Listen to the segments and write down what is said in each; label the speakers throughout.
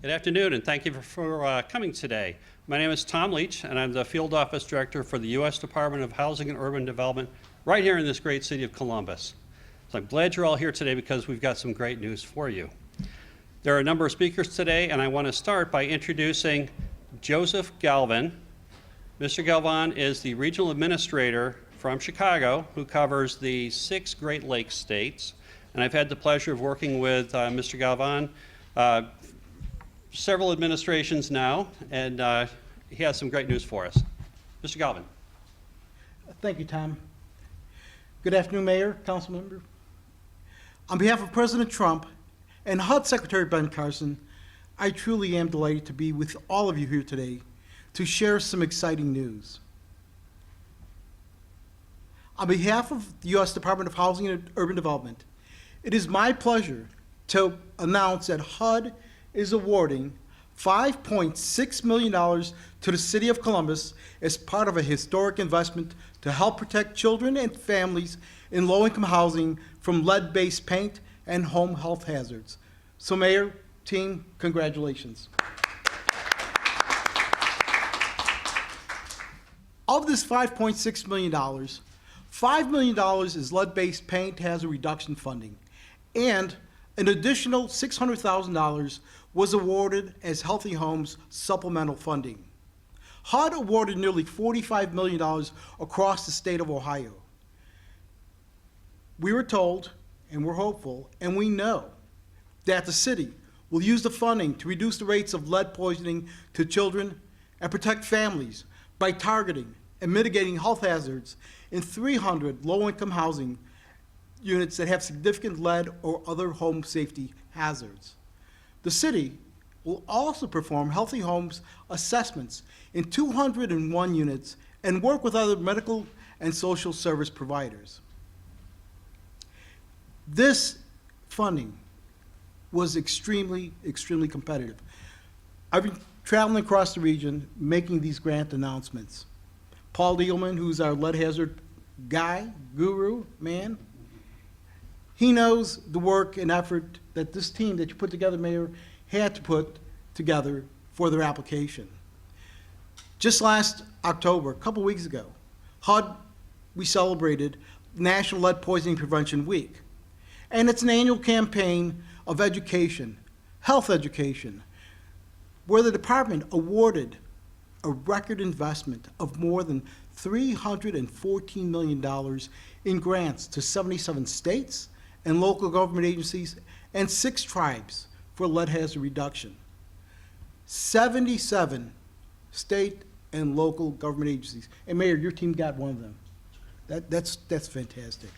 Speaker 1: Good afternoon, and thank you for coming today. My name is Tom Leach, and I'm the Field Office Director for the U.S. Department of Housing and Urban Development right here in this great city of Columbus. So I'm glad you're all here today because we've got some great news for you. There are a number of speakers today, and I want to start by introducing Joseph Galvin. Mr. Galvin is the Regional Administrator from Chicago who covers the 6 Great Lakes states, and I've had the pleasure of working with Mr. Galvin several administrations now, and he has some great news for us. Mr. Galvin.
Speaker 2: Thank you, Tom. Good afternoon, Mayor, Council Member. On behalf of President Trump and HUD Secretary Ben Carson, I truly am delighted to be with all of you here today to share some exciting news. On behalf of the U.S. Department of Housing and Urban Development, it is my pleasure to announce that HUD is awarding $5.6 million to the City of Columbus as part of a historic investment to help protect children and families in low-income housing from lead-based paint and home health hazards. So, Mayor, team, congratulations. Of this $5.6 million, $5 million is lead-based paint hazard reduction funding, and an additional $600,000 was awarded as Healthy Homes supplemental funding. HUD awarded nearly $45 million across the state of Ohio. We were told, and we're hopeful, and we know that the city will use the funding to reduce the rates of lead poisoning to children and protect families by targeting and mitigating health hazards in 300 low-income housing units that have significant lead or other home safety hazards. The city will also perform Healthy Homes assessments in 201 units and work with other medical and social service providers. This funding was extremely competitive. I've been traveling across the region making these grant announcements. Paul Diegelman, who's our lead hazard guy, guru, man, he knows the work and effort that this team that you put together, Mayor, had to put together for their application. Just last October, a couple weeks ago, HUD, we celebrated National Lead Poisoning Prevention Week. And it's an annual campaign of education, health education, where the department awarded a record investment of more than $314 million in grants to 77 states and local government agencies and 6 tribes for lead hazard reduction. 77 state and local government agencies. And Mayor, your team got one of them. That's fantastic.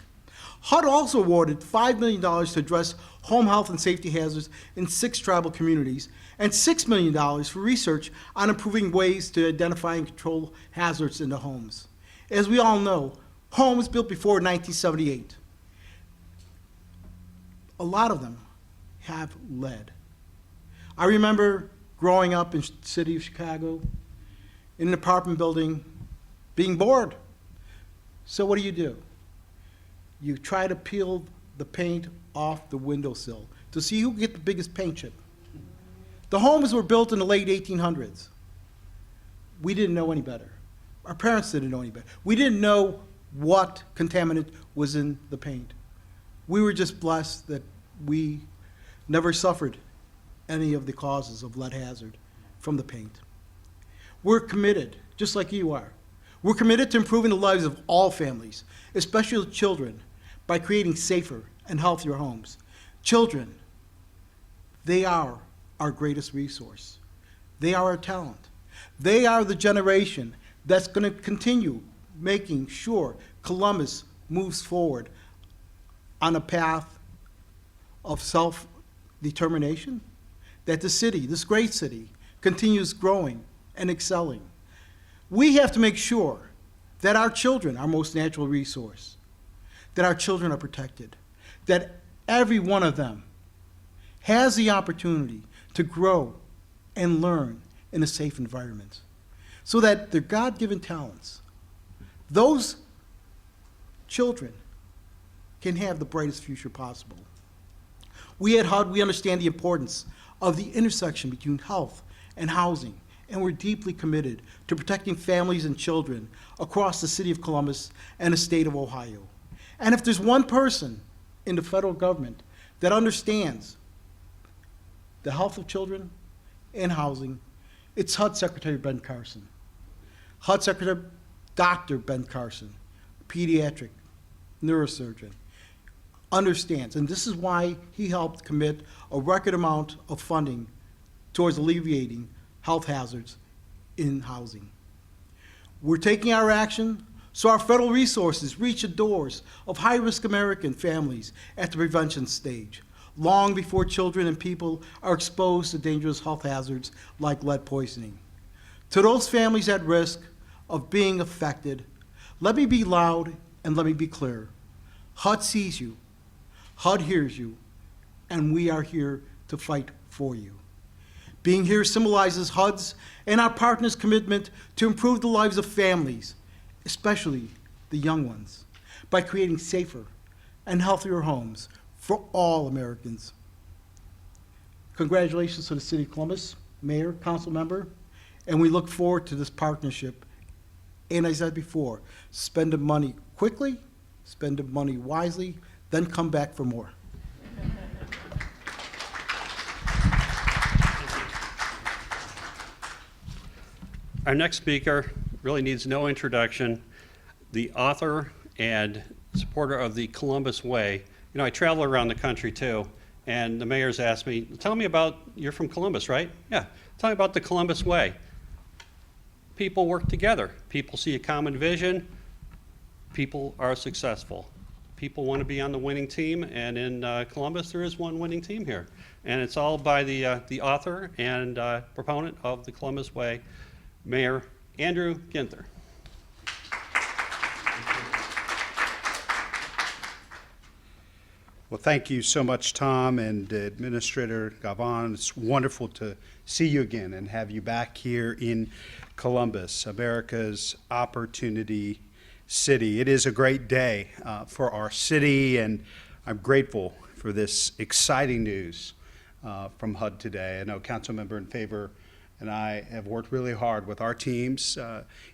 Speaker 2: HUD also awarded $5 million to address home health and safety hazards in 6 tribal communities and $6 million for research on improving ways to identify and control hazards in the homes. As we all know, homes built before 1978, a lot of them have lead. I remember growing up in the city of Chicago in an apartment building being bored. So what do? You try to peel the paint off the windowsill to see who can get the biggest paint chip. The homes were built in the late 1800s. We didn't know any better. Our parents didn't know any better. We didn't know what contaminant was in the paint. We were just blessed that we never suffered any of the causes of lead hazard from the paint. We're committed, just like you are. We're committed to improving the lives of all families, especially children, by creating safer and healthier homes. Children, they are our greatest resource. They are our talent. They are the generation that's going to continue making sure Columbus moves forward on a path of self-determination, that the city, this great city, continues growing and excelling. We have to make sure that our children, our most natural resource, that our children are protected, that every one of them has the opportunity to grow and learn in a safe environment, so that their God-given talents, those children can have the brightest future possible. We at HUD, we understand the importance of the intersection between health and housing, and we're deeply committed to protecting families and children across the city of Columbus and the state of Ohio. And if there's one person in the federal government that understands the health of children and housing, it's HUD Secretary Ben Carson. HUD Secretary Dr. Ben Carson, pediatric neurosurgeon, understands, and this is why he helped commit a record amount of funding towards alleviating health hazards in housing. We're taking our action so our federal resources reach the doors of high-risk American families at the prevention stage, long before children and people are exposed to dangerous health hazards like lead poisoning. To those families at risk of being affected, let me be loud and let me be clear. HUD sees you, HUD hears you, and we are here to fight for you. Being here symbolizes HUD's and our partners' commitment to improve the lives of families, especially the young ones, by creating safer and healthier homes for all Americans. Congratulations to the City of Columbus, Mayor, Council Member, and we look forward to this partnership. And as I said before, spend the money quickly, spend the money wisely, then come back for more.
Speaker 1: Our next speaker really needs no introduction. The author and supporter of the Columbus Way. You know, I travel around the country too, and the mayor's asked me, tell me about, you're from Columbus, right? Yeah, tell me about the Columbus Way. People work together. People see a common vision. People are successful. People want to be on the winning team, and in Columbus there is one winning team here. And it's all by the author and proponent of the Columbus Way, Mayor Andrew Ginther.
Speaker 3: Well, thank you so much, Tom and Administrator Galvan. It's wonderful to see you again and have you back here in Columbus, America's opportunity city. It is a great day for our city, and I'm grateful for this exciting news from HUD today. I know Councilmember in favor and I have worked really hard with our teams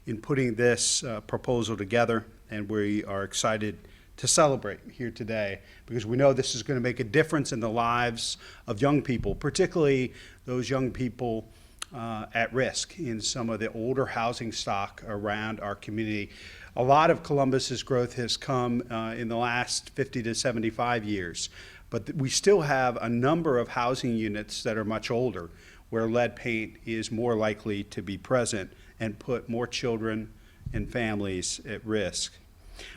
Speaker 3: in putting this proposal together, and we are excited to celebrate here today because we know this is going to make a difference in the lives of young people, particularly those young people at risk in some of the older housing stock around our community. A lot of Columbus's growth has come in the last 50 to 75 years, but we still have a number of housing units that are much older where lead paint is more likely to be present and put more children and families at risk.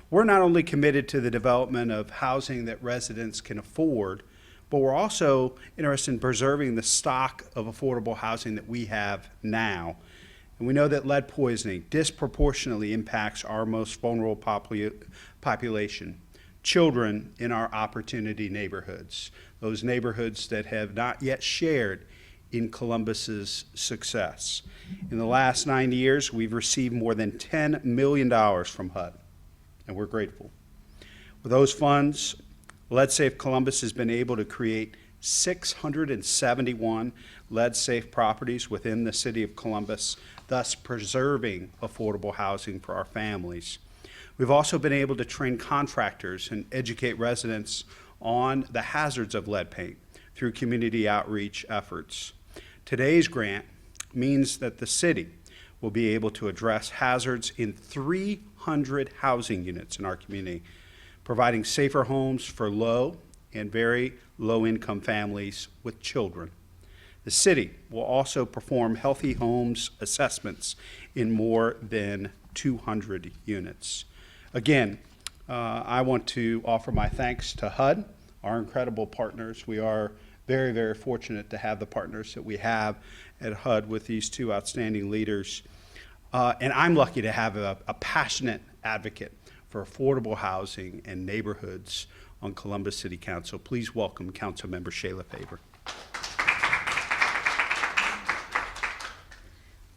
Speaker 3: We're not only committed to the development of housing that residents can afford, but we're also interested in preserving the stock of affordable housing that we have now. And we know that lead poisoning disproportionately impacts our most vulnerable population, children in our opportunity neighborhoods, those neighborhoods that have not yet shared in Columbus's success. In the last 9 years, we've received more than $10 million from HUD, and we're grateful. With those funds, Lead Safe Columbus has been able to create 671 lead-safe properties within the city of Columbus, thus preserving affordable housing for our families. We've also been able to train contractors and educate residents on the hazards of lead paint through community outreach efforts. Today's grant means that the city will be able to address hazards in 300 housing units in our community, providing safer homes for low and very low-income families with children. The city will also perform healthy homes assessments in more than 200 units. Again, I want to offer my thanks to HUD, our incredible partners. We are very, very fortunate to have the partners that we have at HUD with these two outstanding leaders. And I'm lucky to have a passionate advocate for affordable housing and neighborhoods on Columbus City Council. Please welcome Councilmember Shayla Faber.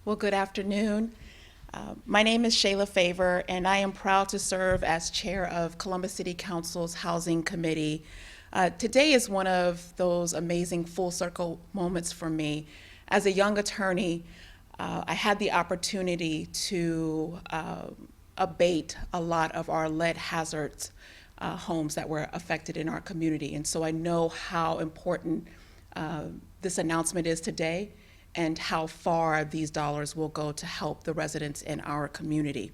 Speaker 4: Well, good afternoon. My name is Shayla Faber, and I am proud to serve as chair of Columbus City Council's Housing Committee. Today is one of those amazing full circle moments for me. As a young attorney, I had the opportunity to abate a lot of our lead hazards homes that were affected in our community. And so I know how important this announcement is today and how far these dollars will go to help the residents in our community.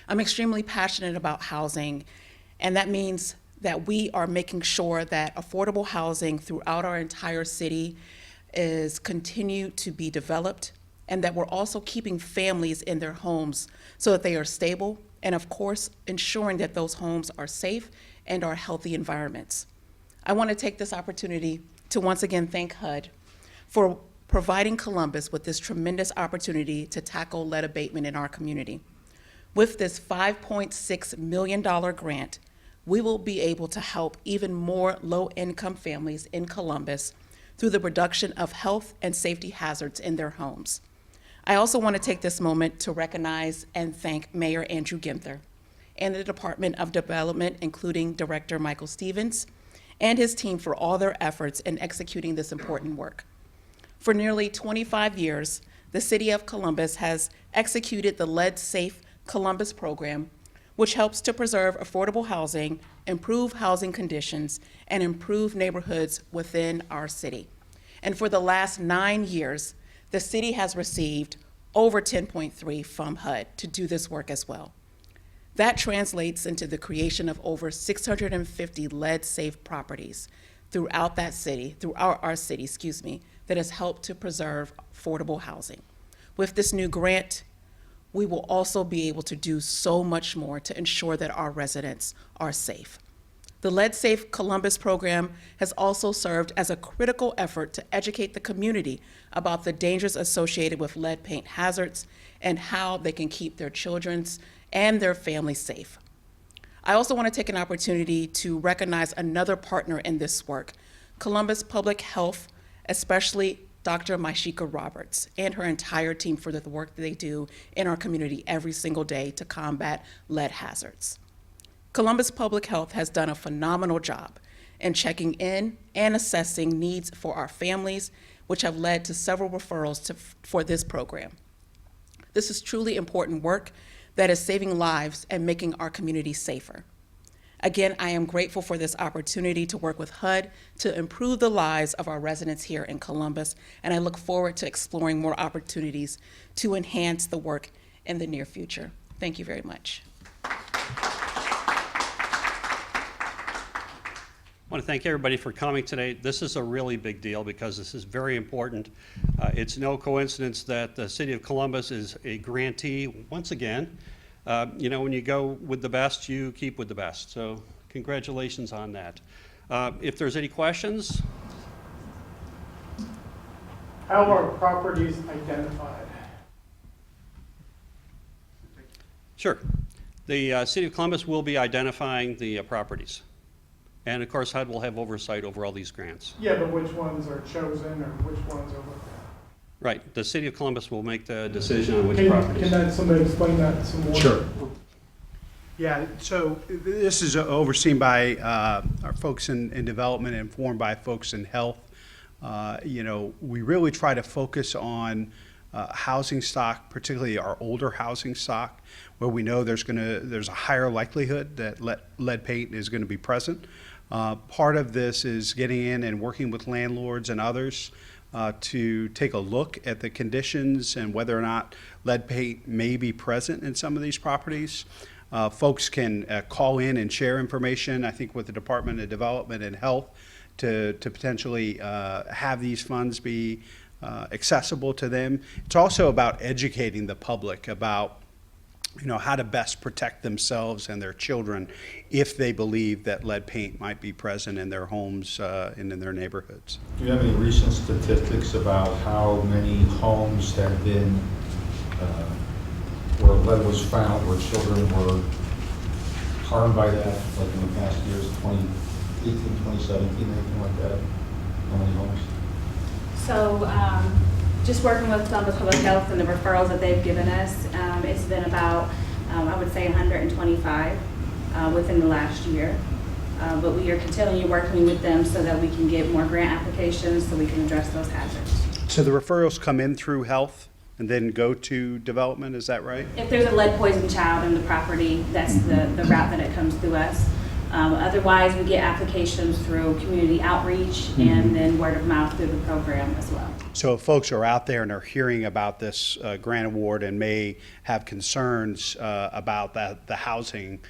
Speaker 4: I'm extremely passionate about housing, and that means that we are making sure that affordable housing throughout our entire city is continued to be developed, and that we're also keeping families in their homes so that they are stable, and of course, ensuring that those homes are safe and are healthy environments. I want to take this opportunity to once again thank HUD for providing Columbus with this tremendous opportunity to tackle lead abatement in our community. With this $5.6 million grant, we will be able to help even more low-income families in Columbus through the reduction of health and safety hazards in their homes. I also want to take this moment to recognize and thank Mayor Andrew Ginther and the Department of Development, including Director Michael Stevens, and his team for all their efforts in executing this important work. For nearly 25 years, the City of Columbus has executed the Lead Safe Columbus program, which helps to preserve affordable housing, improve housing conditions, and improve neighborhoods within our city. And for the last 9 years, the city has received over $10.3 from HUD to do this work as well. That translates into the creation of over 650 lead-safe properties throughout that city, throughout our city, that has helped to preserve affordable housing. With this new grant, we will also be able to do so much more to ensure that our residents are safe. The Lead Safe Columbus program has also served as a critical effort to educate the community about the dangers associated with lead paint hazards and how they can keep their children and their families safe. I also want to take an opportunity to recognize another partner in this work, Columbus Public Health, especially Dr. Maishika Roberts and her entire team for the work that they do in our community every single day to combat lead hazards. Columbus Public Health has done a phenomenal job in checking in and assessing needs for our families, which have led to several referrals for this program. This is truly important work that is saving lives and making our community safer. Again, I am grateful for this opportunity to work with HUD to improve the lives of our residents here in Columbus, and I look forward to exploring more opportunities to enhance the work in the near future. Thank you very much.
Speaker 1: I want to thank everybody for coming today. This is a really big deal because this is very important. It's no coincidence that the City of Columbus is a grantee once again. You know, when you go with the best, you keep with the best. So congratulations on that. If there's any questions.
Speaker 5: How are properties identified?
Speaker 1: Sure. The City of Columbus will be identifying the properties. And of course, HUD will have oversight over all these grants.
Speaker 5: Yeah, but which ones are chosen or which ones are looked at?
Speaker 1: Right. The City of Columbus will make the decision on which
Speaker 5: Can
Speaker 1: properties.
Speaker 5: somebody explain that some more?
Speaker 3: Sure. Yeah, so this is overseen by our folks in development and informed by folks in health. You know, we really try to focus on housing stock, particularly our older housing stock, where we know there's a higher likelihood that lead paint is going to be present. Part of this is getting in and working with landlords and others to take a look at the conditions and whether or not lead paint may be present in some of these properties. Folks can call in and share information, I think, with the Department of Development and Health to potentially have these funds be accessible to them. It's also about educating the public about, you know, how to best protect themselves and their children if they believe that lead paint might be present in their homes and in their neighborhoods.
Speaker 6: Do you have any recent statistics about how many homes have been where lead was found, where children were harmed by that, like in the past years, 2018, 2017, anything like that? How many homes?
Speaker 7: So just working with Columbus Public Health and the referrals that they've given us, it's been about, I would say 125 within the last year. But we are continually working with them so that we can get more grant applications so we can address those hazards.
Speaker 3: So the referrals come in through health and then go to development, is that right?
Speaker 7: If there's a lead poisoned child in the property, that's the route that it comes through us. Otherwise, we get applications through community outreach and then word of mouth through the program as well.
Speaker 3: So if folks are out there and are hearing about this grant award and may have concerns about the housing,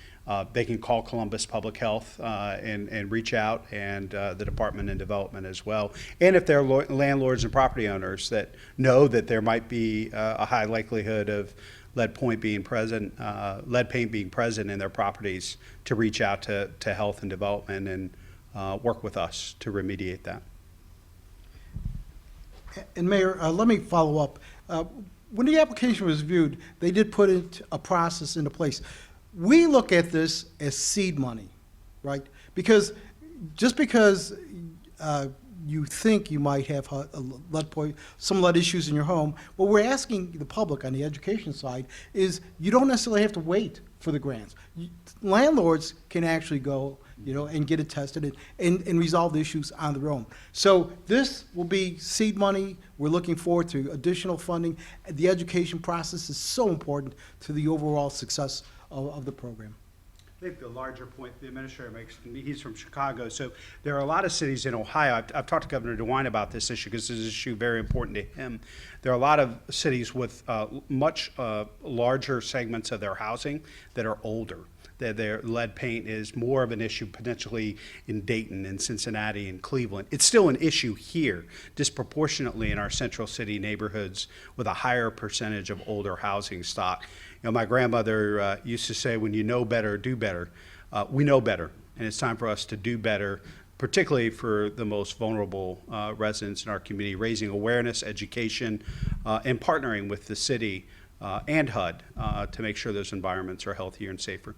Speaker 3: they can call Columbus Public Health and reach out, and the Department of Development as well. And if they're landlords and property owners that know that there might be a high likelihood of lead paint being present in their properties, to reach out to Health and Development and work with us to remediate that.
Speaker 2: And Mayor, let me follow up. When the application was viewed, they did put a process into place. We look at this as seed money, right? Because just because you think you might have some lead issues in your home, what we're asking the public on the education side is you don't necessarily have to wait for the grants. Landlords can actually go, and get it tested and resolve the issues on their own. So this will be seed money. We're looking forward to additional funding. The education process is so important to the overall success of the program.
Speaker 3: I think the larger point the administrator makes, he's from Chicago, so there are a lot of cities in Ohio. I've talked to Governor DeWine about this issue because this is an issue very important to him. There are a lot of cities with much larger segments of their housing that are older. Their lead paint is more of an issue potentially in Dayton and Cincinnati and Cleveland. It's still an issue here, disproportionately in our central city neighborhoods with a higher percentage of older housing stock. My grandmother used to say, when you know better, do better. We know better, and it's time for us to do better, particularly for the most vulnerable residents in our community, raising awareness, education, and partnering with the city and HUD to make sure those environments are healthier and safer.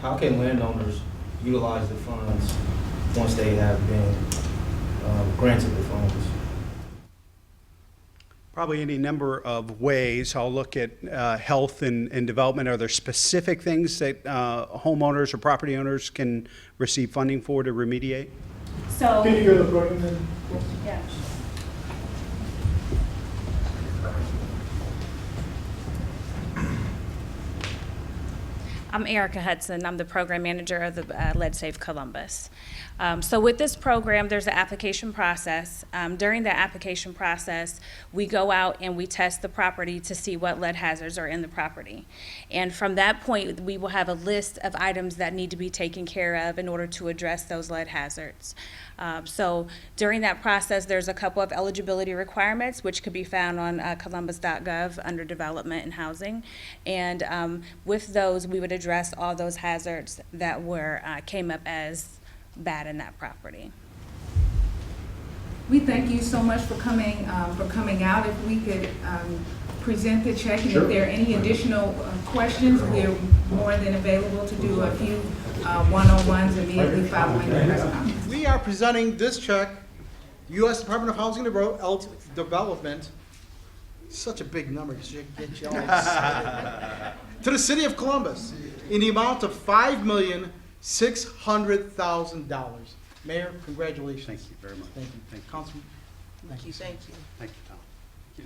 Speaker 8: How can landowners utilize the funds once they have been granted the funds?
Speaker 3: Probably any number of ways. I'll look at health and development. Are there specific things that homeowners or property owners can receive funding for to remediate?
Speaker 7: So,
Speaker 5: Can you go to the podium then?
Speaker 7: yeah. I'm Erica Hudson. I'm the program manager of the Lead Safe Columbus. So with this program, there's an application process. During the application process, we go out and we test the property to see what lead hazards are in the property. And from that point, we will have a list of items that need to be taken care of in order to address those lead hazards. So during that process, there's a couple of eligibility requirements, which could be found on columbus.gov under development and housing. And with those, we would address all those hazards that came up as bad in that property.
Speaker 9: We thank you so much for coming out. If we could present the check, and if there are any additional questions, we're more than available to do a few one-on-ones immediately following the press conference.
Speaker 2: We are presenting this check, U.S. Department of Housing and Development, such a big number, get you all excited, to the city of Columbus in the amount of $5,600,000. Mayor, congratulations.
Speaker 3: Thank you very much.
Speaker 2: Thank you.
Speaker 3: Thank you.
Speaker 2: Councilman.
Speaker 4: Thank you.
Speaker 3: Thank you, Tom. Thank you.